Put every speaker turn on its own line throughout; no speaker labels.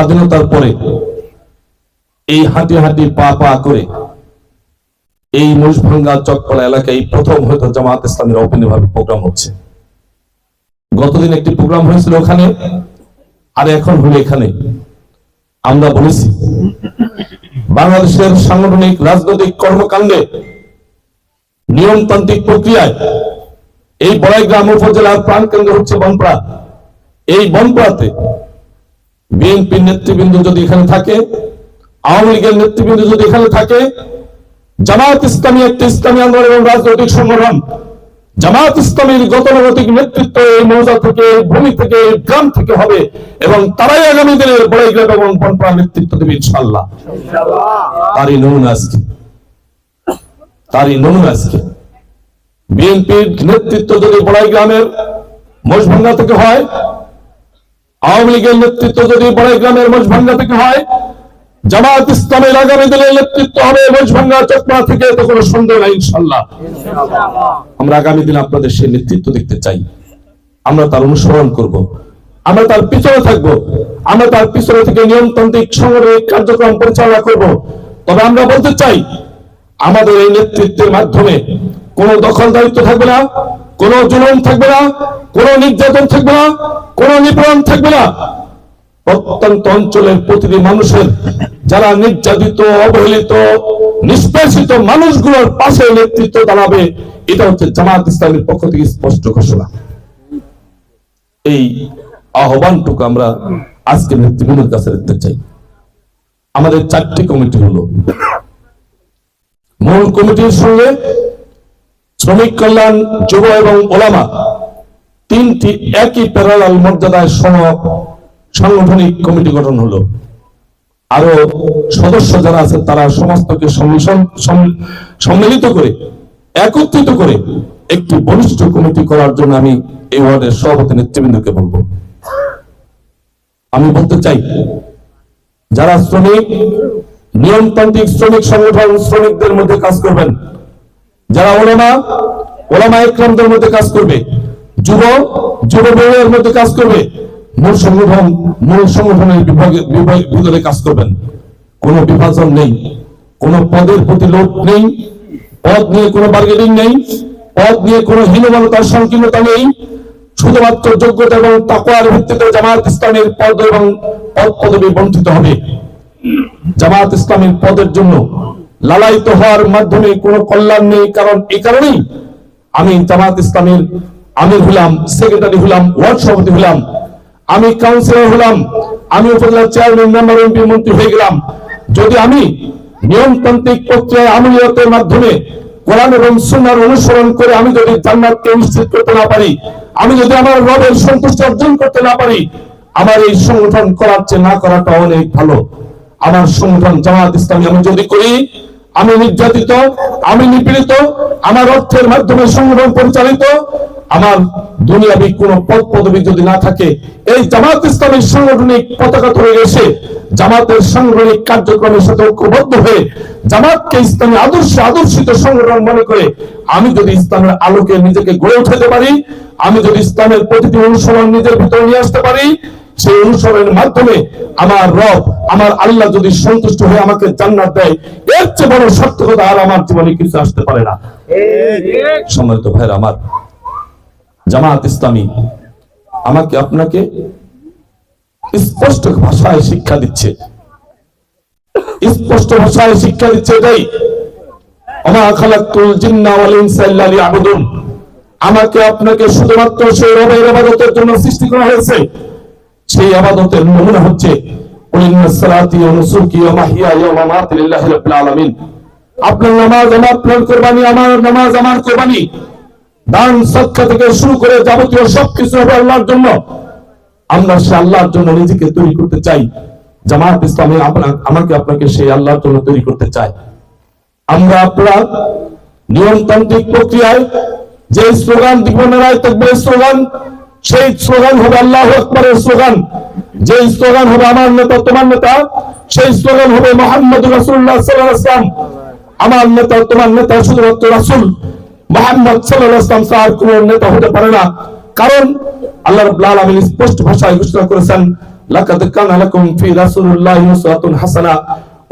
স্বাধীনতার পরে এই হাঁটি হাঁটি পা পা করে এই মহিষভাঙ্গা চকপাড়া এলাকায় প্রথম হয়তো জামাত ইসলামের ওপেন ভাবে প্রোগ্রাম হচ্ছে। গতদিন একটি প্রোগ্রাম হয়েছিল ওখানে, আর এখন হলো এখানে। আমরা বলেছি বাংলাদেশের সাংগঠনিক রাজনৈতিক কর্মকাণ্ডে নিয়মতান্ত্রিক প্রক্রিয়ায় এই বড়াইগ্রাম উপজেলার প্রাণকেন্দ্র হচ্ছে বনপাড়া। এই বনপাড়াতে বিএনপির নেতৃবৃন্দ যদি এখানে থাকে, আওয়ামী লীগের নেতৃবৃন্দ যদি এখানে থাকে, জামাত ইসলামী একটি ইসলামী আন্দোলন এবং রাজনৈতিক সংগঠন, জামাত ইসলামীর গতানুগতিক নেতৃত্ব এই মৌজা থেকে, ভূমি থেকে, গ্রাম থেকে হবে এবং তারাই আগামী দিনে বড়াইগ্রাম এবং বনপাড়া নেতৃত্ব দেবে ইনশাআল্লাহ। তারই নমুনা আজকে বিএনপির নেতৃত্ব যদি বড়াইগ্রামের মহিষভাঙ্গা থেকে হয়, আওয়ামী লীগের নেতৃত্ব যদি বড়াইগ্রামের মহিষভাঙ্গা থেকে হয়, জামাত ইসলামের আগামী দিনের নেতৃত্ব হবে মহিষভাঙ্গা চকপাড়া থেকে, তো কোনো সন্দেহ নাই ইনশাআল্লাহ। আমরা আগামী দিনে আপনাদের সেই নেতৃত্ব দেখতে চাই, আমরা তার অনুসরণ করব, আমরা তার পিছনে থাকবো, আমরা তার পিছনে থেকে নিয়মতান্ত্রিক সংগঠনের কার্যক্রম পরিচালনা করব। তবে আমরা বলতে চাই, আমাদের এই নেতৃত্বের মাধ্যমে কোন দখলদারিত্ব থাকবে না, কোন জুলুম থাকবে না, কোন নির্যাতন থাকবে না, কোন নিপীড়ন থাকবে না। প্রত্যন্ত অঞ্চলের প্রতিটি মানুষের যারা নির্যাতিত, অবহেলিত, নিষ্পেষিত মানুষগুলোর পাশে নেতৃত্ব দাঁড়াবে, এটা হচ্ছে জামাত ইসলামের পক্ষ থেকে স্পষ্ট ঘোষণা। এই আহ্বানটুকু আমরা আজকে নেতৃবৃন্দের কাছে রাখতে চাই। আমাদের 4টি কমিটি হলো, মূল কমিটির সঙ্গে শ্রমিক কল্যাণ, যুব এবং ওলামা 3টি একই প্যারালাল মর্যাদায় সাংগঠনিক কমিটি গঠন হলো। আরো সদস্য যারা আছে তারা সমস্তকে সম্মিলিত করে, একত্রিত করে একটি বলিষ্ঠ কমিটি করার জন্য আমি এই ওয়ার্ডের সভাপতি নেতৃবৃন্দকে বলবো। আমি বলতে চাই, যারা শ্রমিক, নিয়মতান্ত্রিক শ্রমিক সংগঠন শ্রমিকদের মধ্যে কাজ করবেন, যারা ওলামা ইকরামদের মধ্যে কাজ করবে, যুব বিভাগের মধ্যে কাজ করবে, মূল সংগঠনের ভিতরে কাজ করবেন। কোনো বিভাজন নেই, কোনো পদের প্রতি লোভ নেই, পদ নিয়ে কোনো বার্গেনিং নেই, পদ নিয়ে কোনো হীনমনতার সংকীর্ণতা নেই। শুধুমাত্র যোগ্যতা এবং তাকওয়ার ভিত্তিতে জামাত ইসলামের পদ এবং পদবি বঞ্চিত হবে। জামাত ইসলামের পদের জন্য লালায়িত হওয়ার মাধ্যমে কোনো কল্যাণ নেই। কারণ এই কারণেই আমি জামাত ইসলামের আমির হলাম, সেক্রেটারি হলাম, ওয়ার্ড সভাপতি হলাম, আমি কাউন্সিলর হলাম, আমি উপজেলা চেয়ারম্যান, মেম্বার, এমপি, মন্ত্রী হয়ে গেলাম। যদি আমি নিয়মতান্ত্রিক প্রক্রিয়ায় আমিরিয়তের মাধ্যমে কোরআন এবং সুন্নাহর অনুসরণ করে আমি যদি জান্নাতকে নিশ্চিত করতে না পারি, আমি যদি আমার রবের সন্তুষ্টি অর্জন করতে না পারি, আমার এই সংগঠন করার চেয়ে না করাটা অনেক ভালো। আমার সংগঠন জামাত ইসলামী আমি যদি করি, আমি নির্যাতিত, আমি নিপীড়িত, আমার অর্থের মাধ্যমে সংগঠন পরিচালিত, আমার দুনিয়াবি কোন পদ পদবি যদি না থাকে, এই জামাত ইসলামের সাংগঠনিক পতাকা ধরে এসে জামাতের সাংগঠনিক কার্যক্রমের সাথে ঐক্যবদ্ধ হয়ে জামাতকে ইসলামী আদর্শিত সংগঠন মনে করে আমি যদি ইসলামের আলোকে নিজেকে গড়ে উঠাতে পারি, আমি যদি ইসলামের প্রতিটি অনুসরণ নিজের ভিতরে নিয়ে আসতে পারি, সেই অনুসরণের মাধ্যমে আমার রব, আমার আল্লাহ যদি সন্তুষ্ট হয়ে আমাকে জান্নাত দেয়, এর চেয়ে বড় সার্থকতা আর আমার জীবনে কিছু আসতে পারে না। সম্মানিত ভাইরা আমার, জামাত ইসলামী আমাকে আপনাকে স্পষ্ট ভাষায় শিক্ষা দিচ্ছে, এটাই ওমা খালাকতুল জিন্না ওয়াল ইনসা ইল্লা লিয়াবুদুন। আমাকে আপনাকে শুধুমাত্র সেই রবের ইবাদতের জন্য সৃষ্টি করা হয়েছে। সেই ইবাদতের নমুনা হচ্ছে ইন্না সালাতি ওয়া নুসুকি ওয়া মাহইয়ায়া ওয়া মামাতি লিল্লাহি রাব্বিল আলামিন। আপনার নামাজ আমার কুরবানি, আমার নামাজ আমার কুরবানি, দান সদকা থেকে শুরু করে যাবতীয় সবকিছু হবে আল্লাহর জন্য। আমরা সে আল্লাহর জন্য নিজেকে তৈরি করতে চাই। জামাত ইসলামী আমাকে আপনাকে সেই আল্লাহর জন্য তৈরি করতে চাই। আমরা আপনারা নিয়মতান্ত্রিক প্রক্রিয়ায় যে স্লোগান দিব, নারায়ে তাকবীর স্লোগান, সেই স্লোগান হবে আল্লাহু আকবারের স্লোগান। যে স্লোগান হবে আমার নেতা তোমার নেতা, সেই স্লোগান হবে মুহাম্মদুর রাসূলুল্লাহ সাল্লাল্লাহু আলাইহি ওয়াসাল্লাম। আমার নেতা তোমার নেতা শুধুমাত্র রাসূল মুহাম্মদ সাল্লাল্লাহু আলাইহি ওয়াসাল্লাম ছাড়া কোন নেতা হতে পারে না। কারণ আল্লাহ রাব্বুল আলামিন স্পষ্ট ভাষায় ঘোষণা করেছেন, লাকাদ কানা লাকুম ফি রাসূলিল্লাহি উসওয়াতুন হাসানাহ।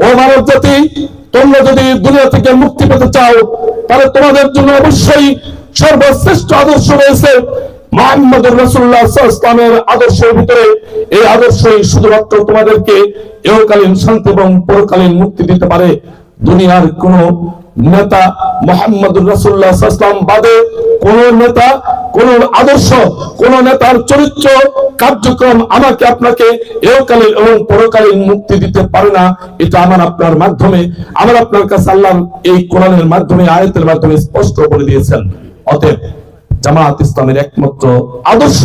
ও মানব জাতি, তোমরা যদি দুনিয়া থেকে মুক্তি পেতে চাও তাহলে তোমাদের জন্য অবশ্যই সর্বশ্রেষ্ঠ আদর্শ রয়েছে মুহাম্মদুর রাসূলুল্লাহ সাল্লাল্লাহু আলাইহি ওয়াসাল্লামের আদর্শের ভিতরে। এই আদর্শই শুধুমাত্র তোমাদেরকে ইহকালীন শান্তি এবং পরকালীন মুক্তি দিতে পারে। দুনিয়ার কোন নেতা মুহাম্মদুর রাসূলুল্লাহ সাল্লাল্লাহু আলাইহি ওয়াসাল্লাম বাদে কোন নেতা, কোন আদর্শ, কোন নেতার চরিত্র, কার্যক্রম আমাকে আপনাকে ইহকালীন এবং পরকালীন মুক্তি দিতে পারে না। এটা আমার আপনার মাধ্যমে, আমার আপনার কাছে আল্লাহর এই কোরআনের মাধ্যমে, আয়াতের মাধ্যমে স্পষ্ট করে দিয়েছেন। অতএব জামাত ইসলামের একমাত্র আদর্শ,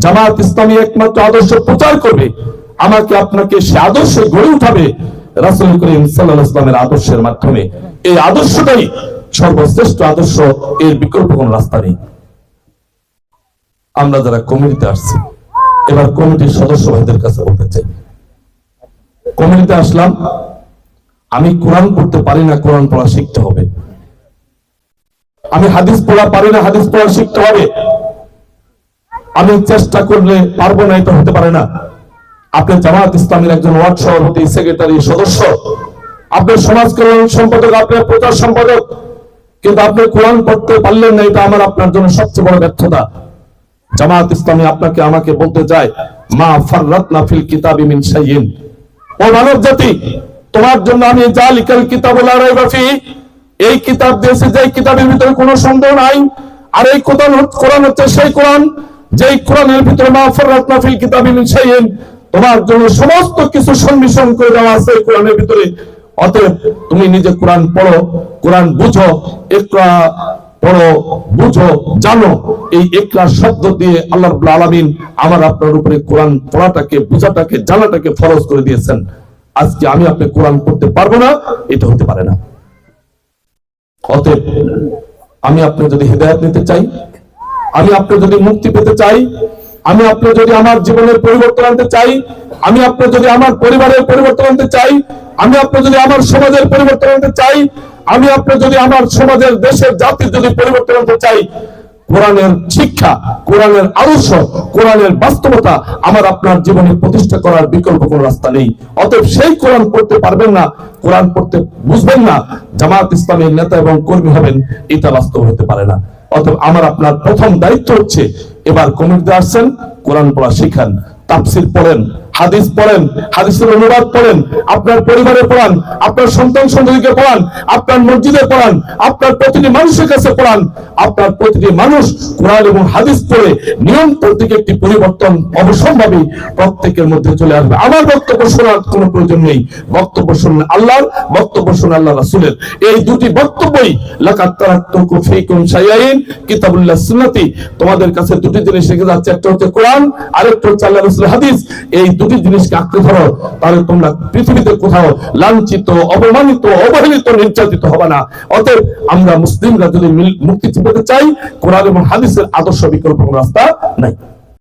জামাত ইসলামী একমাত্র আদর্শ প্রচার করবে, আমাকে আপনাকে সে আদর্শে গড়ে উঠাবে রাসূল করিম সাল্লাল্লাহু আলাইহি ওয়াসাল্লামের আদর্শের মাধ্যমে। এই আদর্শটাই সর্বশ্রেষ্ঠ আদর্শ, এর বিকল্প কোন রাস্তা নেই। আমরা যারা কমিটিতে আসছি, এবার কমিটির সদস্য ভাইদের কাছে বলতে চাই, কমিটিতে আসলাম, আমি কোরআন পড়তে পারি না, কোরআন পড়া শিখতে হবে। আমি হাদিস পড়া পারি না, হাদিস পড়া শিখতে হবে। আমি চেষ্টা করলে পারবো না, এটা হতে পারে না। আপনি জামাত ইসলামের একজন ওয়ার্ড সভাপতি, সেক্রেটারি, সদস্য, আপনি সমাজ কল্যাণ সম্পাদক, আপনি প্রচার সম্পাদক, কিন্তু আপনি কোরআন পড়তে পারলেন না, এটা আমার আপনার জন্য সবচেয়ে বড় ব্যর্থতা। জামাত ইসলামী আপনাকে আমাকে বলতে চায়, মা ফাররাতনা ফিল কিতাবি মিন শাইইন। ও মানব জাতি, তোমার জন্য আমি জালিকাল কিতাবুল লা রাইবা ফিহি, এই কিতাব দিয়েছে যে কিতাবের ভিতরে কোনো সন্দেহ নাই। আর এই কোরআন হচ্ছে সেই কোরআন, যেই কোরআনের ভিতরে মা ফাররাতনা ফিল কিতাবি মিন শাইইন, তোমার জন্য সমস্ত কিছু সংমিশ্রণ করে দেওয়া আছে কোরআনের ভিতরে। অতএব তুমি নিজে কোরআন পড়ো, কোরআন বুঝো, ইকরা পড়ো, বুঝো, জানো। এই ইকরা শব্দ দিয়ে আল্লাহ রাব্বুল আলামিন আমার আপনার উপরে কোরআন পড়াটাকে, বুঝাটাকে, জানাটাকে ফরজ করে দিয়েছেন। আজকে আমি আপনি কোরআন পড়তে পারবো না, এটা হতে পারে না। অতএব আমি আপনি যদি হিদায়াত নিতে চাই, আমি আপনি যদি মুক্তি পেতে চাই, আমি আপনি যদি আমার জীবনের পরিবর্তন আনতে চাই, আমি আপনি যদি আমার পরিবারের পরিবর্তন আনতে চাই, আমি আপনি যদি আমার সমাজের পরিবর্তন আনতে চাই, আমি আপনি যদি আমার সমাজের, দেশের, জাতির যদি পরিবর্তন আনতে চাই, কোরআনের শিক্ষা, কোরআনের আদর্শ, কোরআনের বাস্তবতা আমার আপনার জীবনে প্রতিষ্ঠা করার বিকল্প কোনো রাস্তা নেই। অতএব সেই কোরআন পড়তে পারবেন না, কোরআন পড়তে বুঝবেন না, জামাত ইসলামের নেতা এবং কর্মী হবেন, এটা বাস্তব হতে পারে না। অতএব আমার আপনার প্রথম দায়িত্ব হচ্ছে, এবার কমিটিতে আসছেন, কোরআন পড়া শিখান, তাফসীর পড়েন, হাদিস পড়েন, হাদিসের অনুবাদ পড়েন, আপনার পরিবারে পড়ান, আপনার সন্তান সন্ততিকে পড়ান, আপনার মসজিদে পড়ান, আপনার প্রতিটি মানুষের কাছে পড়ান। আপনার প্রতিটি মানুষ কোরআন এবং হাদিস পড়ে নিয়ন্ত্রণ থেকে একটি পরিবর্তন অবশ্যম্ভাবী প্রত্যেকের মধ্যে চলে আসবে। আমার বক্তব্য শোনার কোনো প্রয়োজন নেই, বক্তব্য শুনলেন আল্লাহর, বক্তব্য শুনলেন আল্লাহ রাসূলের। এই দুটি বক্তব্যই লাকাদ তারাকতুকুম ফীকুম শাইআইন কিতাবুল্লাহ সুন্নতি, তোমাদের কাছে দুটি জিনিস রেখে যাচ্ছে, একটা হচ্ছে কোরআন, আরেকটা হচ্ছে আল্লাহ রাসূলের হাদিস। এই দুটি জিনিসকে আঁকড়ে ধরো, তাহলে তোমরা পৃথিবীতে কোথাও লাঞ্ছিত, অপমানিত, অবহেলিত, নির্যাতিত হবে না। অতএব আমরা মুসলিমরা যদি মুক্তি পেতে চাই, কোরআন এবং হাদিসের আদর্শ বিকল্প রাস্তা নাই।